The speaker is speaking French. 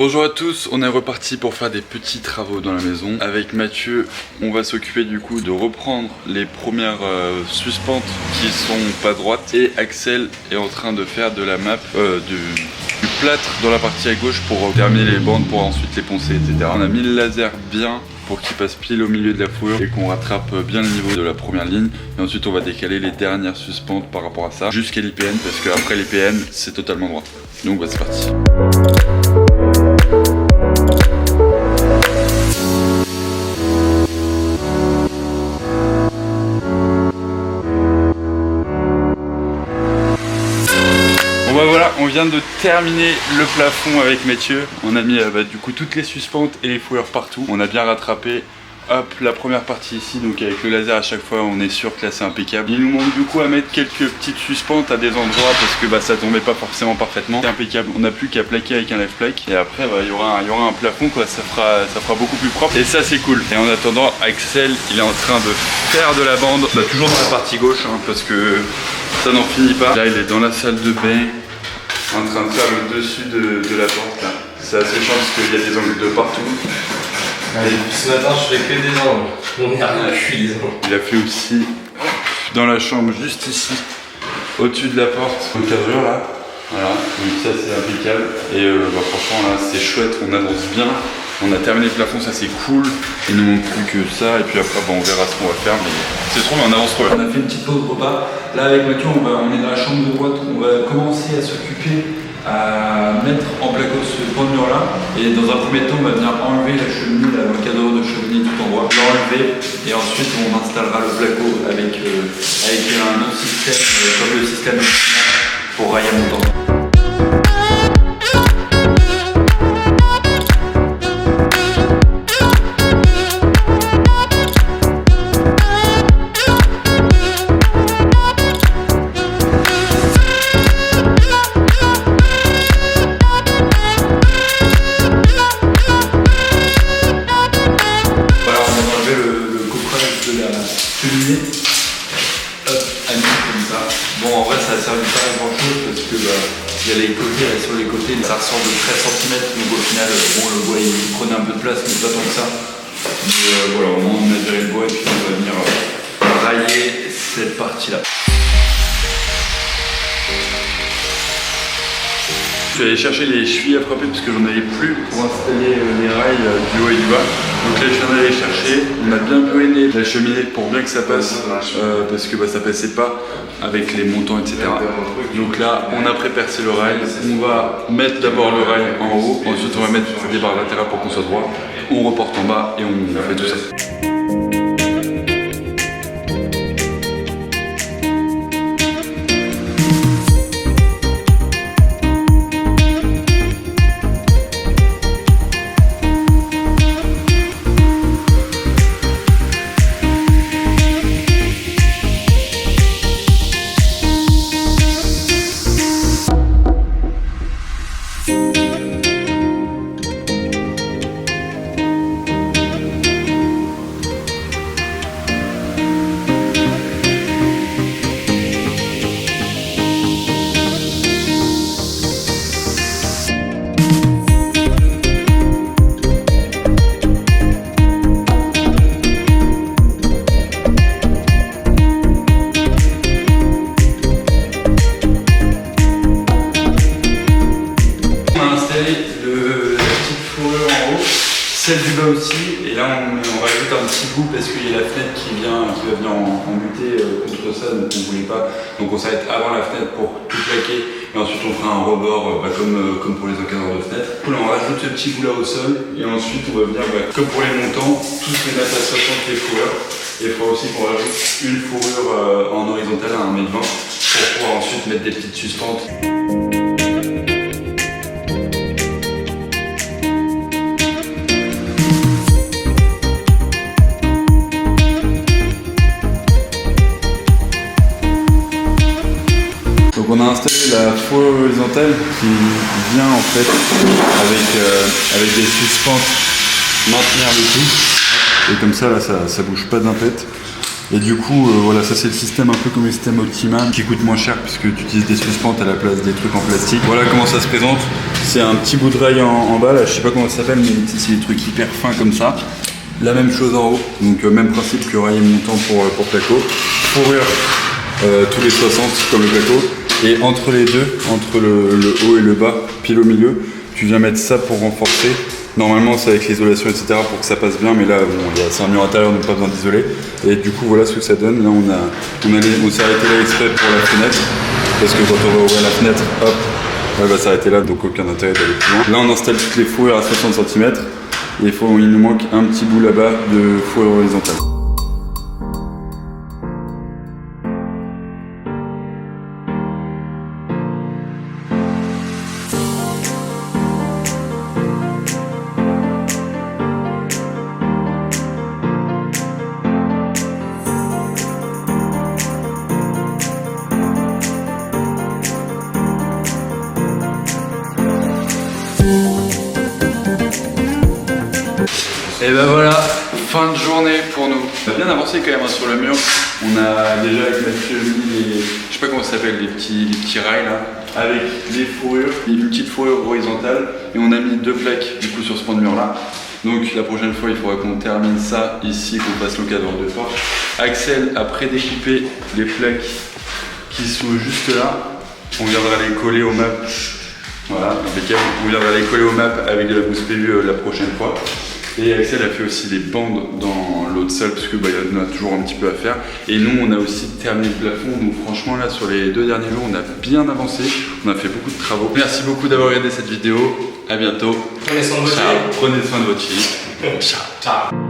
Bonjour à tous, on est reparti pour faire des petits travaux dans la maison. Avec Mathieu, on va s'occuper du coup de reprendre les premières suspentes qui sont pas droites. Et Axel est en train de faire de la map, du plâtre dans la partie à gauche pour terminer les bandes, pour ensuite les poncer, etc. On a mis le laser bien pour qu'il passe pile au milieu de la fourrure et qu'on rattrape bien le niveau de la première ligne. Et ensuite on va décaler les dernières suspentes par rapport à ça jusqu'à l'IPN, parce qu'après l'IPN c'est totalement droit. Donc bah, c'est parti. Bon bah voilà, on vient de terminer le plafond avec Mathieu. On a mis du coup toutes les suspentes et les fourrures partout. On a bien rattrapé. Hop, la première partie ici, donc avec le laser à chaque fois on est sûr que là c'est impeccable. Il nous manque du coup à mettre quelques petites suspentes à des endroits parce que ça tombait pas forcément parfaitement. C'est impeccable, on n'a plus qu'à plaquer avec un lève plaque. Et après il y aura un plafond quoi, ça fera beaucoup plus propre. Et ça c'est cool. Et en attendant, Axel il est en train de faire de la bande, toujours dans la partie gauche parce que ça n'en finit pas. Là il est dans la salle de bain en train de faire le dessus de la porte là. C'est assez chiant parce qu'il y a des angles de partout. Allez, ce matin je fais que des angles, on est rien à cuire des angles. Il a fait aussi dans la chambre juste ici, au-dessus de la porte, encadrure là. Voilà, donc ça c'est impeccable. Et franchement là c'est chouette, on avance bien. On a terminé le plafond, ça c'est cool. Il nous manque plus que ça et puis après on verra ce qu'on va faire. Mais c'est trop bien, on avance trop bien. On a fait une petite pause repas. Là avec Mathieu on est dans la chambre de droite, on va commencer à s'occuper à mettre en placo ce pan de mur là, et dans un premier temps on va venir enlever la cheminée, là, le cadre de cheminée tout en bois, l'enlever et ensuite on installera le placo avec un autre système comme le système pour railler mon temps. Bon en vrai ça ne servi pas à grand chose parce que il y a les côtés, là, sur les côtés ça ressort de 13 cm, donc au final le bois il prenait un peu de place mais pas tant que ça. Mais voilà, au moins on a viré le bois et puis on va venir railler cette partie là. Je suis allé chercher les chevilles à frapper parce que j'en avais plus pour installer les rails du haut et du bas. Donc là je viens d'aller chercher, on a bien buéné la cheminée pour bien que ça passe parce que ça passait pas avec les montants etc. Donc là on a pré-percé le rail, on va mettre d'abord le rail en haut, ensuite on va mettre des barres latérales pour qu'on soit droit, on reporte en bas et on fait tout ça. Celle du bas aussi, et là on rajoute un petit bout parce qu'il y a la fenêtre qui va venir en lutter contre ça, donc on voulait pas, donc on s'arrête avant la fenêtre pour tout plaquer, et ensuite on fera un rebord comme pour les encadreurs de fenêtre. Là on rajoute ce petit bout là au sol, et ensuite on va venir, comme pour les montants, tous les mettre à 60 les fourrures, et il faudra aussi qu'on rajoute une fourrure en horizontale à 1,20 m pour pouvoir ensuite mettre des petites suspentes. On a installé la fourrure horizontale qui vient en fait avec des suspentes maintenir le tout. Et comme ça, là, ça bouge pas d'un pet. Et du coup, voilà, ça c'est le système un peu comme le système Optiman qui coûte moins cher puisque tu utilises des suspentes à la place des trucs en plastique. Voilà comment ça se présente. c'est un petit bout de rail en bas, là, je sais pas comment ça s'appelle, mais c'est des trucs hyper fins comme ça. La même chose en haut, donc même principe que rail montant pour placo. Fourrure tous les 60 comme le placo. Et entre les deux, entre le haut et le bas, pile au milieu, tu viens mettre ça pour renforcer. Normalement c'est avec l'isolation etc pour que ça passe bien, mais là bon, c'est un mur intérieur donc pas besoin d'isoler. Et du coup voilà ce que ça donne. Là on s'est arrêté là exprès pour la fenêtre, parce que quand on va ouvrir la fenêtre, hop, elle va s'arrêter là, donc aucun intérêt d'aller plus loin. Là on installe toutes les fourrures à 60 cm et il nous manque un petit bout là-bas de fourrure horizontale. Et ben voilà, fin de journée pour nous. On a bien avancé quand même sur le mur. On a déjà avec Mathieu mis les, je sais pas comment ça s'appelle, les petits rails là, avec les fourrures, une petite fourrure horizontale, et on a mis 2 plaques du coup sur ce point de mur là. Donc la prochaine fois il faudra qu'on termine ça ici, qu'on fasse le cadre de porte. Axel a prédécoupé les plaques qui sont juste là. On viendra les coller au map. Voilà, impeccable. On viendra les coller au map avec de la mousse PU la prochaine fois. Et Axel a fait aussi des bandes dans l'autre salle parce que il y en a toujours un petit peu à faire. Et nous on a aussi terminé le plafond. Donc franchement là sur les 2 derniers jours on a bien avancé. On a fait beaucoup de travaux. Merci beaucoup d'avoir regardé cette vidéo. À bientôt. Prenez soin de votre Ciao. Prenez soin de votre fille. Ciao. Ciao.